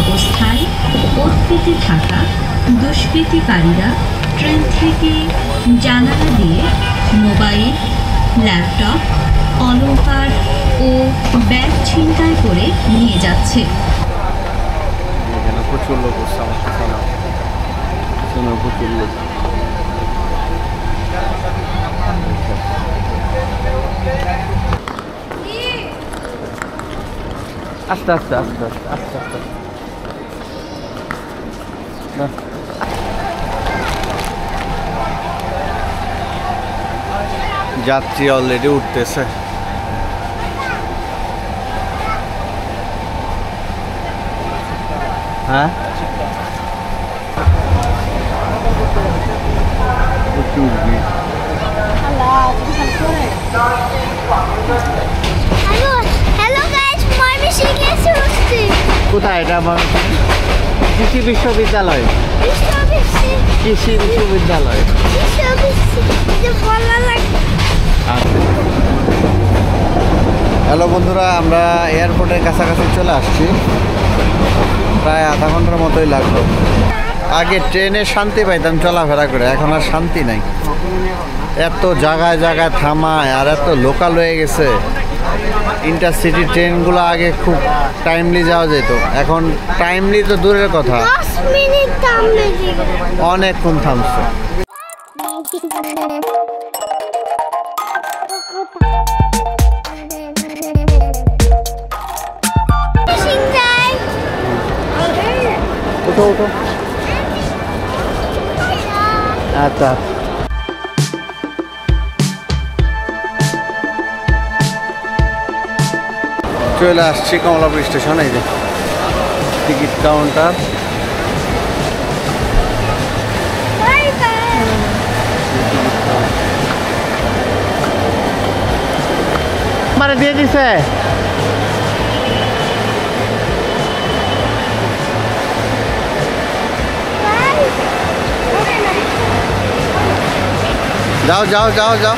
অবস্থায় অস্তিত্বে থাকা দুষ্কৃতিকারীরা ট্রেন থেকে জানালা দিয়ে মোবাইল, ল্যাপটপ, অলংকার ও ব্যাগ ছিনতাই করে নিয়ে যাচ্ছে। প্রচুর লোক আস্তে আস্তে আস্তে আস্তে আস্তে আস্তে যাত্রী অলরেডি উঠতেছে। হ্যাঁ কোথায় এটা? আমার কৃষি বিশ্ববিদ্যালয়। কৃষি বিশ্ববিদ্যালয়। হ্যালো বন্ধুরা, আমরা এয়ারপোর্টের কাছাকাছি চলে আসছি। প্রায় আধা ঘন্টার মতোই লাগলো। আগে ট্রেনে শান্তি পাইতাম চলাফেরা করে, এখন আর শান্তি নাই। এত জায়গায় জায়গায় থামায় আর এত লোকাল হয়ে গেছে। ইন্টারসিটি ট্রেনগুলো আগে খুব টাইমলি যাওয়া যেত, এখন টাইমলি তো দূরের কথা, অনেকক্ষণ থামছে। উঠো উঠো। আচ্ছা চলে আসছি কমলাপুর স্টেশন। এই যে টিকিট কাউন্টার। মানে দিয়ে দিছে। যাও যাও যাও যাও।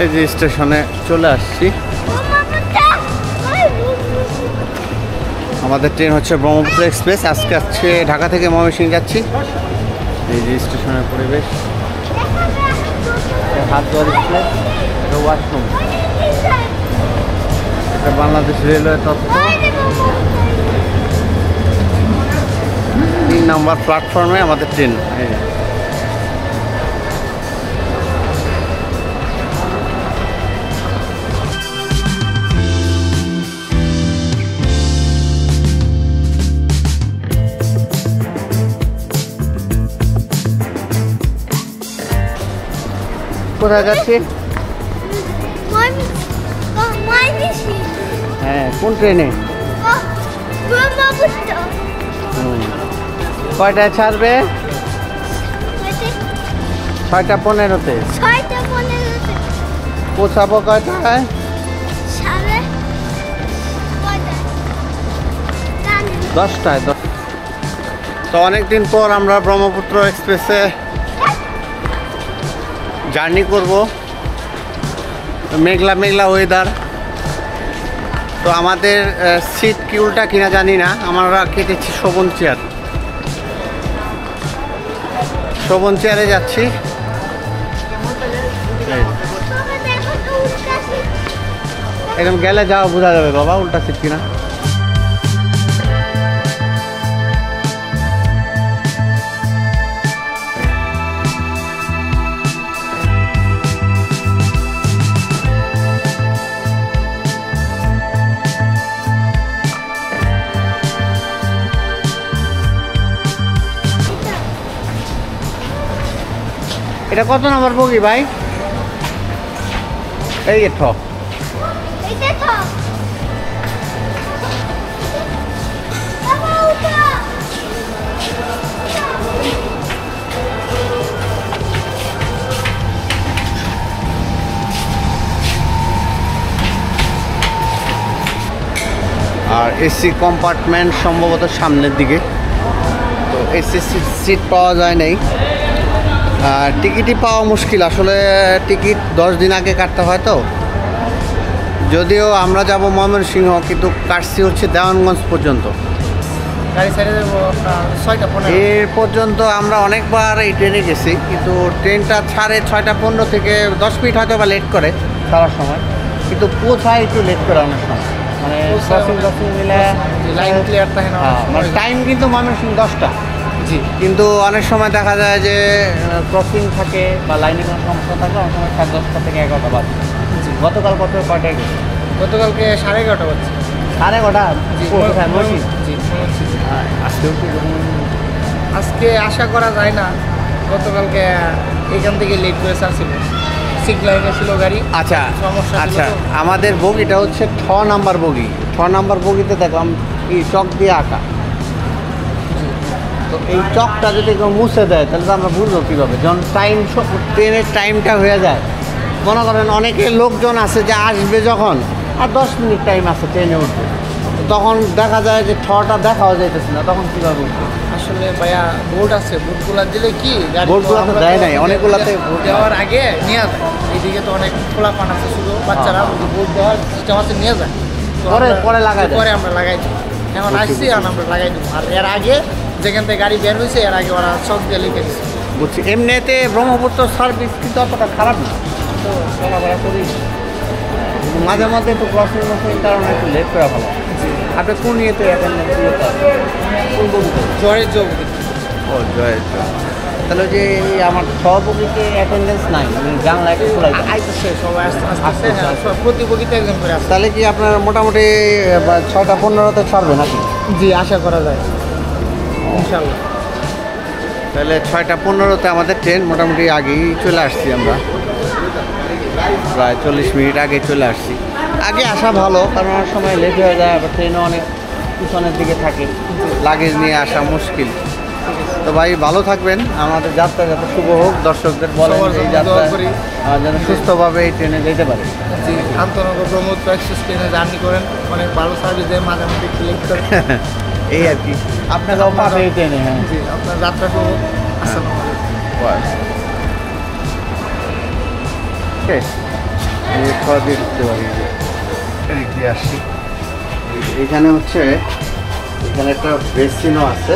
এই যে স্টেশনে চলে আসছি। আমাদের ট্রেন হচ্ছে ব্রহ্মপুত্র এক্সপ্রেস। আজকে আসছে ঢাকা থেকে ময়মনসিংহ যাচ্ছি। এই যে স্টেশনের পরিবেশ, হাত ধোয়ার স্পেস, এটা ওয়াশরুম, এটা বাংলাদেশ রেলওয়ে তথ্য। 3 নম্বর প্ল্যাটফর্মে আমাদের ট্রেন। কোথায় যাচ্ছি? হ্যাঁ, কোন ট্রেনে? কয়টায় ছাড়বে? 6:15-তে। পৌঁছাবো কয়টায়? 10টায়। তো অনেকদিন পর আমরা ব্রহ্মপুত্র এক্সপ্রেসে জার্নি করব। মেঘলা মেঘলা ওয়েদার। তো আমাদের সিট কিউলটা কিনা জানি না, আমরা কেটেছি শোভন চেয়ার। শোভন চেয়ারে যাচ্ছি। এরকম গেলে যাওয়া বোঝা যাবে বাবা উল্টা সিট কিনা। এটা কত নম্বর বগি ভাই? এই যে আর এসি কম্পার্টমেন্ট সম্ভবত সামনের দিকে। এসি সিট পাওয়া যায় নাই। টিকিটই পাওয়া মুশকিল আসলে, টিকিট 10 দিন আগে কাটতে হয় তো। যদিও আমরা যাব ময়মনসিংহ, কিন্তু কাটছি হচ্ছে দেওয়ানগঞ্জ পর্যন্ত। গাড়ি ছেড়ে দেবো 6:15। এর পর্যন্ত আমরা অনেকবার এই ট্রেনে গেছি, কিন্তু ট্রেনটা ছাড়ে 6:15 থেকে 10 মিনিট হয়তো বা লেট করে ছাড়ার সময়, কিন্তু পৌঁছায় একটু লেট করে অনেক সময়। মানে ক্রসিং মিলে লাইন ক্লিয়ার থাকে না। মানে টাইম কিন্তু ময়মনসিংহ 10টা, জি, কিন্তু অনেক সময় দেখা যায় যে ক্রসিং থাকে বা লাইনে কোনো সমস্যা থাকে, অনেক সময় 10:30 থেকে 11টা বাজে। গতকাল কয়টায় গেছে? গতকালকে 11:30 বাজছে। 11:30? জি, কোথায়? মসজিদ? জি, মসজিদ। আজকেও কি এরকম? আজকে আশা করা যায় না। গতকালকে এখান থেকে লেট করে ছাড়ছিল, সিগনাল ছিল গাড়ি। আচ্ছা সমস্যা ছিল আচ্ছা, তো। আমাদের বগিটা হচ্ছে 6 নাম্বার বগি। 6 নাম্বার বগিতে দেখলাম এই চক দিয়ে আঁকা। তো এই চকটা যদি কেউ মুছে দেয় তাহলে তো আমরা বুঝবো কীভাবে, যখন ট্রেনের টাইমটা হয়ে যায়। মনে করেন অনেকে লোকজন আছে যে আসবে যখন, আর 10 মিনিট টাইম আছে ট্রেনে উঠবে, তখন দেখা যায় যে 6টা দেখাও যাইতেছে না, তখন কীভাবে উঠবে? আসলে ভাইয়া বোর্ড আছে, বোর্ডগুলো দিলে কি গাড়ি বোর্ডগুলো তো আমরা দেয় নাই, অনেকগুলাতে বোর্ড দেওয়ার আগে নিয়ে যায়। এইদিকে তো অনেক খোলা পান আছে, শুধু বাচ্চারা বোর্ড দেওয়ার সিস্টেম আছে, নিয়ে যায়। তো পরে লাগাই দেয়। পরে আমরা লাগাই দিই। এখন আসছি আর আমরা লাগাই দিব। আর এর আগে যেখান থেকে গাড়ি বের হয়েছে, এর আগে ওরা চক দিয়ে লিখে দিচ্ছে। বুঝছি। এমনিতে ব্রহ্মপুত্র সার্ভিস কিন্তু অতটা খারাপ না, তো চলাফেরা করি। মাঝে মাঝে একটু ক্রসিং কারণে একটু লেট করা ভালো। আপনি কোন ইয়েতে কোন বগিতে? জ্বরের যোগ ও জয় জয়। তাহলে যে এই আমার 6 বগিতে অ্যাটেন্ডেন্স নাই, আমি জানলা একটু খোলাই। আইতেছে, সবাই আসতে হ্যাঁ, প্রতি বগিতে একজন করে আসছে। তাহলে কি আপনার মোটামুটি 6:15-তে ছাড়বে নাকি? জি, আশা করা যায় ইনশাল্লাহ। তাহলে 6:15-তে আমাদের ট্রেন, মোটামুটি আগেই চলে আসছি আমরা, প্রায় 40 মিনিট আগে চলে আসছি। আগে আসা ভালো, কারণ অনেক সময় লেট হয়ে যায়, আবার ট্রেনও অনেক পিছনের দিকে থাকে, লাগেজ নিয়ে আসা মুশকিল। তো ভাই ভালো থাকবেন, আমাদের যাত্রা যাতে শুভ হোক। দর্শকদের বলেন যে এই যাত্রা যেন সুস্থভাবে এই ট্রেনে যেতে পারে। জি, আন্তনগর ব্রহ্মপুত্র এক্সপ্রেস ট্রেনে জার্নি করেন, অনেক ভালো সার্ভিস দেয়, মাঝে মধ্যে একটু লেট করে। এই আর কি, আপনারাও পাবে এই ট্রেনে। হ্যাঁ, জি, আপনার যাত্রা শুভ হোক। আসসালামু আলাইকুম। আসছি এখানে হচ্ছে, এখানে একটা বেসিনও আছে,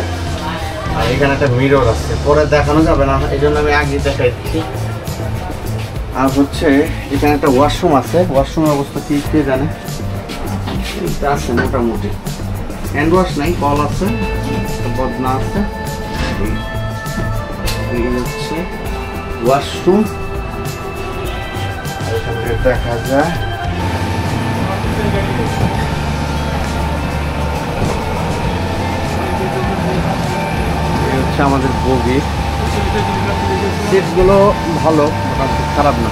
আর এখানে একটা মিরর আছে, পরে দেখানো যাবে না, এই জন্য আমি আগে দেখাই দিচ্ছি। আর হচ্ছে এখানে একটা ওয়াশরুম আছে, ওয়াশরুমের অবস্থা কি কে জানে, এটা আছে মোটামুটি। হ্যান্ড ওয়াশ নাই, কল আছে, বদনা আছে। এই হচ্ছে ওয়াশরুম, এখানে দেখা যায় এই হচ্ছে আমাদের বগি। সিটগুলো ভালো, মোটামুটি খারাপ না,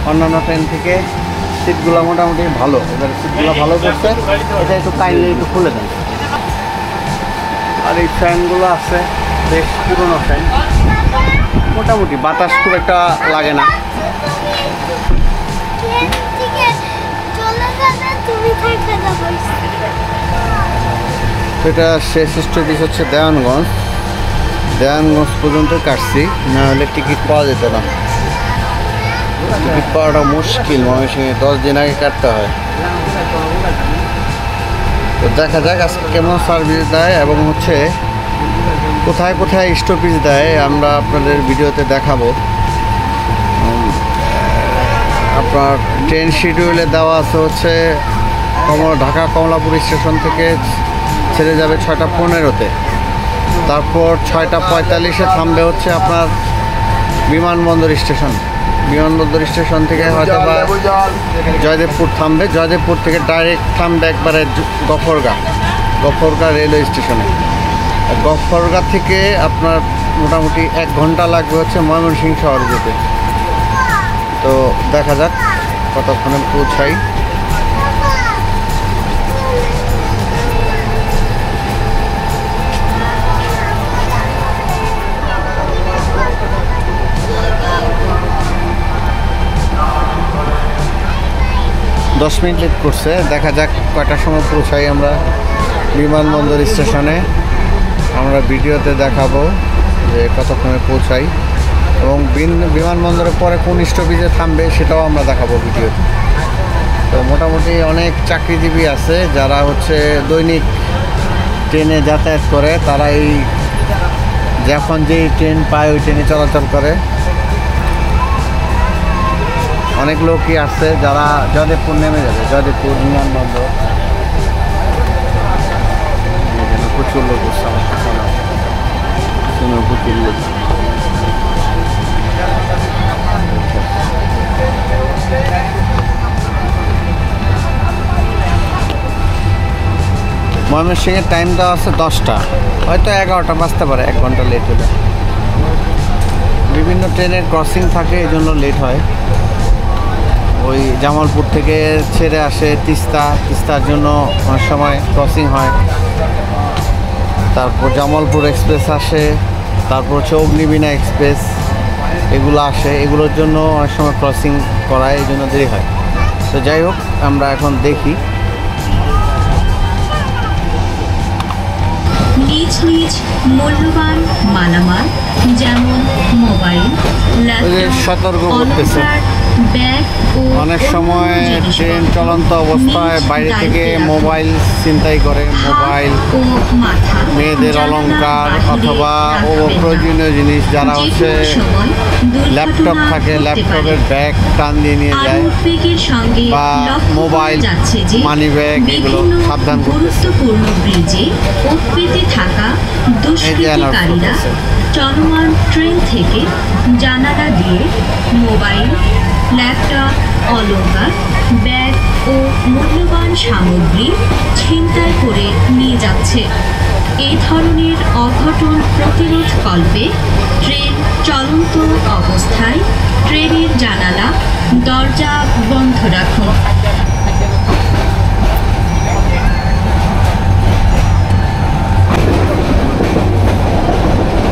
অন্যান্য ট্রেন থেকে সিটগুলো মোটামুটি ভালো। এবার সিটগুলো ভালো করছে, এটা একটু কাইন্ডলি একটু খুলে দেন। আর এই ফ্যানগুলো আছে, বেশ পুরোনো ফ্যান, মোটামুটি বাতাস খুব একটা লাগে না। এটা শেষ স্টপেজ হচ্ছে দেওয়ানগঞ্জ। দেওয়ানগঞ্জ পর্যন্ত কাটছি, না হলে টিকিট পাওয়া যেত না। টিকিট পাওয়াটা মুশকিল, ময়মনসিংহে 10 দিন আগে কাটতে হয়। তো দেখা যাক আজকে কেমন সার্ভিস দেয়, এবং হচ্ছে কোথায় কোথায় স্টপেজ দেয় আমরা আপনাদের ভিডিওতে দেখাবো। আপনার ট্রেন শিডিউলে দেওয়া আছে হচ্ছে ঢাকা কমলাপুর স্টেশন থেকে ছেড়ে যাবে 6:15-তে, তারপর 6:45-এ থামবে হচ্ছে আপনার বিমানবন্দর স্টেশন। বিমানবন্দর স্টেশন থেকে হয়তো বা জয়দেবপুর থামবে, জয়দেবপুর থেকে ডাইরেক্ট থামবে একবারে গফরগাঁ রেলওয়ে স্টেশনে। গফরগাঁ থেকে আপনার মোটামুটি 1 ঘন্টা লাগবে হচ্ছে ময়মনসিংহ শহর যেতে। তো দেখা যাক কতক্ষণে পৌঁছাই। 10 মিনিট লেট করছে, দেখা যাক কয়টার সময় পৌঁছাই আমরা বিমানবন্দর স্টেশনে। আমরা ভিডিওতে দেখাবো যে কতক্ষণে পৌঁছাই এবং বিমানবন্দরের পরে কোন স্টপেজে থামবে সেটাও আমরা দেখাবো ভিডিওতে। তো মোটামুটি অনেক চাকরিজীবী আছে যারা হচ্ছে দৈনিক ট্রেনে যাতায়াত করে, তারা এই যখন যেই ট্রেন পায় ওই ট্রেনে চলাচল করে। অনেক লোকই আছে যারা জয়দেবপুর নেমে যাবে, জয়দেবপুর বিমানবন্দর। প্রচুর লোক প্রচুর লোক। ময়মনসিংহের টাইম দেওয়া আছে 10টা, হয়তো 11টা বাজতে পারে, 1 ঘন্টা লেট হলে। বিভিন্ন ট্রেনের ক্রসিং থাকে, এই জন্য লেট হয়। ওই জামালপুর থেকে ছেড়ে আসে তিস্তার জন্য অনেক সময় ক্রসিং হয়। তারপর জামালপুর এক্সপ্রেস আসে, তারপর হচ্ছে অগ্নিবীণা এক্সপ্রেস, এগুলো আসে। এগুলোর জন্য অনেক সময় ক্রসিং করায়, এই জন্য দেরি হয়। তো যাই হোক, আমরা এখন দেখি। নিজ নিজ মূল্যবান মালামাল যেমন মোবাইল, সতর্ক ল্যাপটপ, করতেছে। অলংকার, ব্যাগ ও অনেক সময় ট্রেন চলন্ত অবস্থায় বাইরে থেকে মোবাইল ছিনতাই করে, মোবাইল, মেয়েদের অলংকার অথবা প্রয়োজনীয় জিনিস, যারা হচ্ছে ল্যাপটপ থাকে ল্যাপটপের ব্যাগ টান দিয়ে নিয়ে যায়, বা মোবাইল, মানি ব্যাগ, এগুলো সাবধান করতেছে। গুরুত্বপূর্ণ ব্রিজে উৎপেতে থাকা দুষ্কৃতিকারীরা চলমান ট্রেন থেকে জানালা দিয়ে মোবাইল, ল্যাপটপ, অলংকার, ব্যাগ ও মূল্যবান সামগ্রী ছিনতাই করে নিয়ে যাচ্ছে। এই ধরনের অঘটন প্রতিরোধকল্পে ট্রেন চলন্ত অবস্থায় ট্রেনের জানালা, দরজা বন্ধ রাখুন।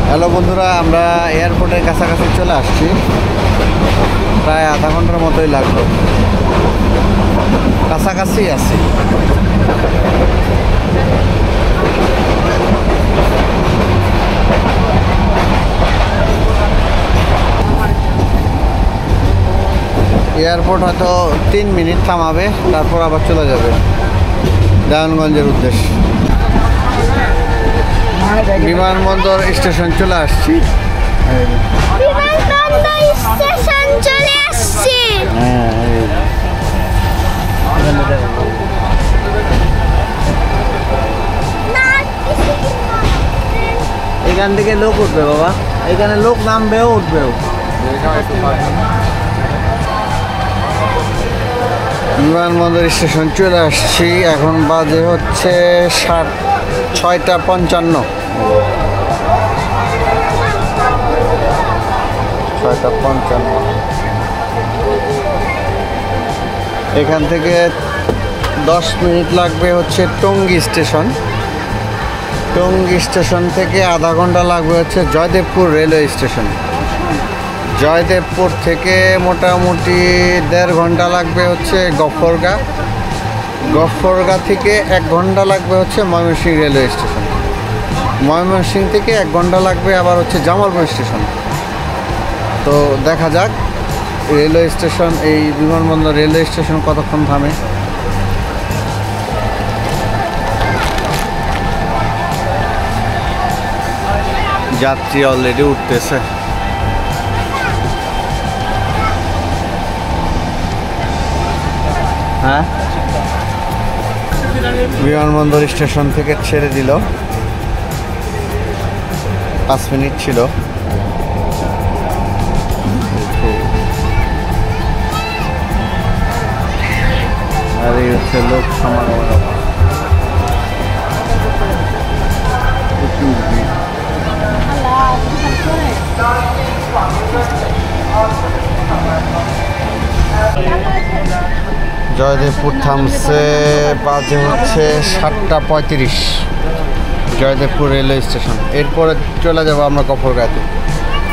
হ্যালো বন্ধুরা, আমরা এয়ারপোর্টের কাছাকাছি চলে আসছি। প্রায় আধা ঘন্টার মতোই লাগলো, কাছাকাছি আছি। এয়ারপোর্ট হয়তো 3 মিনিট থামাবে, তারপর আবার চলে যাবে দেওয়ানগঞ্জের উদ্দেশ্যে। বিমানবন্দর স্টেশন চলে আসছি। এখান থেকে লোক উঠবে বাবা, এখানে লোক নামবেও উঠবেও। বিমানবন্দর স্টেশন চলে আসছি। এখন বাজে হচ্ছে 6:55। 6:55। এখান থেকে 10 মিনিট লাগবে হচ্ছে টঙ্গী স্টেশন। টঙ্গী স্টেশন থেকে আধা ঘন্টা লাগবে হচ্ছে জয়দেবপুর রেলওয়ে স্টেশন। জয়দেবপুর থেকে মোটামুটি 1.5 ঘন্টা লাগবে হচ্ছে গফরগাঁ। গফরগাঁ থেকে 1 ঘন্টা লাগবে হচ্ছে ময়মনসিংহ রেলওয়ে স্টেশন। ময়মনসিংহ থেকে 1 ঘন্টা লাগবে আবার হচ্ছে জামালপুর স্টেশন। তো দেখা যাক রেলওয়ে স্টেশন, এই বিমানবন্দর রেলওয়ে স্টেশন কতক্ষণ থামে। যাত্রী অলরেডি উঠতেছে। হ্যাঁ, বিমানবন্দর স্টেশন থেকে ছেড়ে দিল। 5 মিনিট ছিল। আর এই হচ্ছে লোক সমাগম। জয়দেবপুর থামছে, বাজে হচ্ছে 7:35। Joydebpur railway station. এরপরে চলে যাবো আমরা গফরগাঁতে।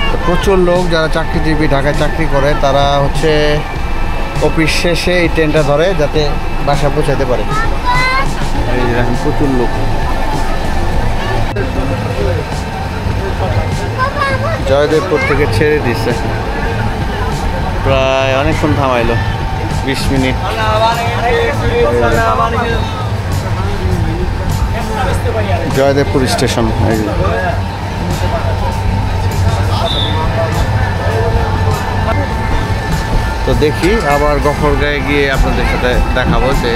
তো প্রচুর লোক যারা চাকরিজীবী, ঢাকায় চাকরি করে, তারা হচ্ছে অফিস শেষে এই ট্রেনটা ধরে যাতে বাসায় পৌঁছাতে পারে। এই দেখেন প্রচুর লোক। জয়দেবপুর থেকে ছেড়ে দিছে, প্রায় অনেকক্ষণ থামাইলো, 20 মিনিট। জয়দেবপুর স্টেশন। এই তো দেখি আবার গফরগাঁয়ে গিয়ে আপনাদের সাথে দেখাবো যে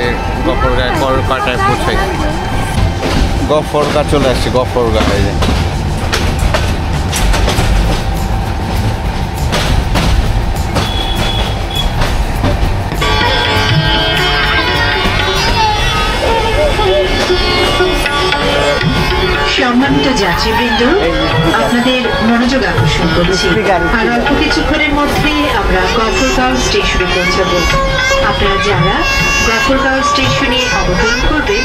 গফরগাঁয়ে কটায় পৌঁছাই। গফরগাঁ চলে আসছি, গফরগাঁ। এই যে সম্মানিত যাত্রীবৃন্দ, আপনাদের মনোযোগ আকর্ষণ করছি। আর অল্প কিছুক্ষণের মধ্যে আমরা গফরগাঁও স্টেশনে পৌঁছাবো। আপনারা যারা গফরগাঁও স্টেশনে অবতরণ করবেন,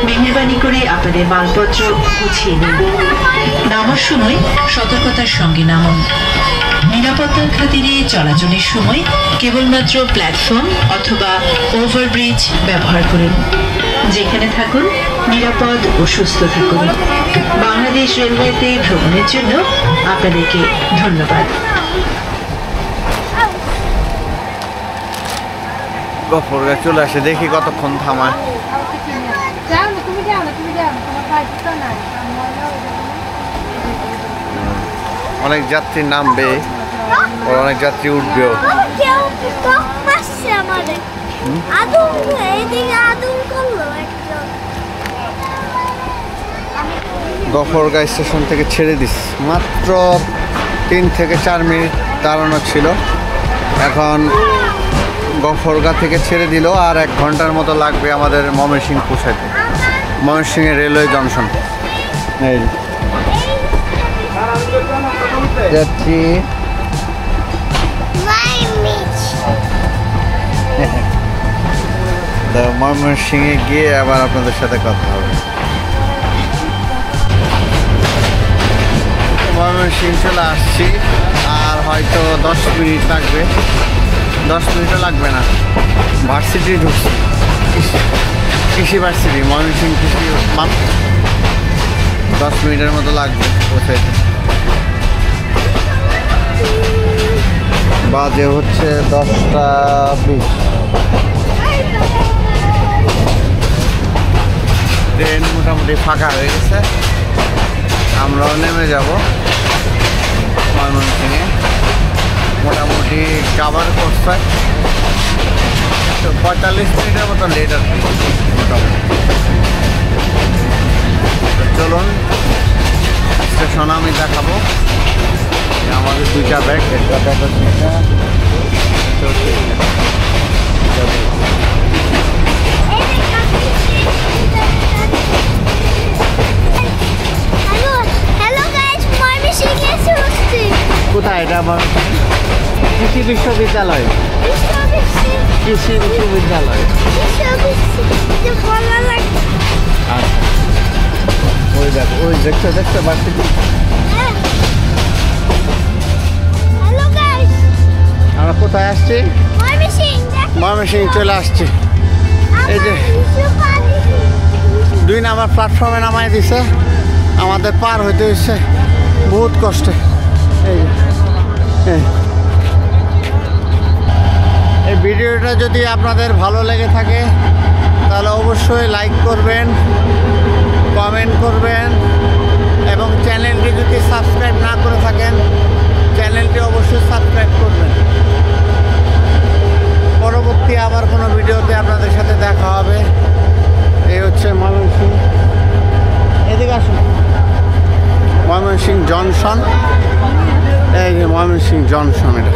মেহেরবানি করে আপনাদের মালপত্র গুছিয়ে নিন। নামার সময় সতর্কতার সঙ্গে নামুন। নিরাপত্তার খাতিরে চলাচলের সময় কেবলমাত্র প্ল্যাটফর্ম অথবা ওভারব্রিজ ব্যবহার করুন। যেখানে থাকুন নিরাপদ ও সুস্থ থাকুন। বাংলাদেশ রেলওয়েতে ভ্রমণের জন্য আপনাদেরকে ধন্যবাদ। গফরগাঁ চলে আসে, দেখি কতক্ষণ থামায়। অনেক যাত্রী নামবে, আর অনেক যাত্রী উঠবেও। গফরগাঁ স্টেশন থেকে ছেড়ে দিস, মাত্র 3 থেকে 4 মিনিট দাঁড়ানো ছিল। এখন গফরগাঁ থেকে ছেড়ে দিল, আর 1 ঘন্টার মতো লাগবে আমাদের ময়মনসিংহ পৌঁছাতে। ময়মনসিংহের রেলওয়ে জংশন। এই যাচ্ছি। ময়মনসিংহে গিয়ে আবার আপনাদের সাথে কথা হবে। ময়মনসিংহ চলে আসছি, আর হয়তো 10 মিনিট লাগবে। 10 মিনিটও লাগবে না, ভার্সিটি ঢুকছি, কৃষি ভার্সিটি, ময়মনসিংহ কৃষি। 10 মিনিটের মতো লাগবে পৌঁছাইতে। বাজে হচ্ছে 10:20। ট্রেন মোটামুটি ফাঁকা হয়ে গেছে, আমরাও নেমে যাব ময়মনসিংহে। মোটামুটি কাভার করছে 45 মিনিটের মতো লেট আর কি মোটামুটি। চলুন স্টেশন আমি দেখাবো। আমাদের 2টা ব্যাগ, একটা ব্যাগ হচ্ছে কোথায়? এটা আমার কৃষি বিশ্ববিদ্যালয়। কৃষি বিশ্ববিদ্যালয়। আচ্ছা, ওই দেখো, ওই দেখতে পাচ্ছি। আমরা কোথায় আসছি? ময়মনসিংহ চলে আসছি। এই যে 2 নাম্বার প্ল্যাটফর্মে নামাই দিছে, আমাদের পার হইতে হচ্ছে বহুত কষ্টে। এই ভিডিওটা যদি আপনাদের ভালো লেগে থাকে তাহলে অবশ্যই লাইক করবেন, কমেন্ট করবেন, এবং চ্যানেলটি যদি সাবস্ক্রাইব না করে থাকেন চ্যানেলটি অবশ্যই সাবস্ক্রাইব করবেন। পরবর্তী আবার কোনো ভিডিওতে আপনাদের সাথে দেখা হবে। এই হচ্ছে ময়মনসিংহ, এদিকে আসুন, ময়মনসিংহ জংশন। এই যে ময়মনসিংহ জংশন, এটা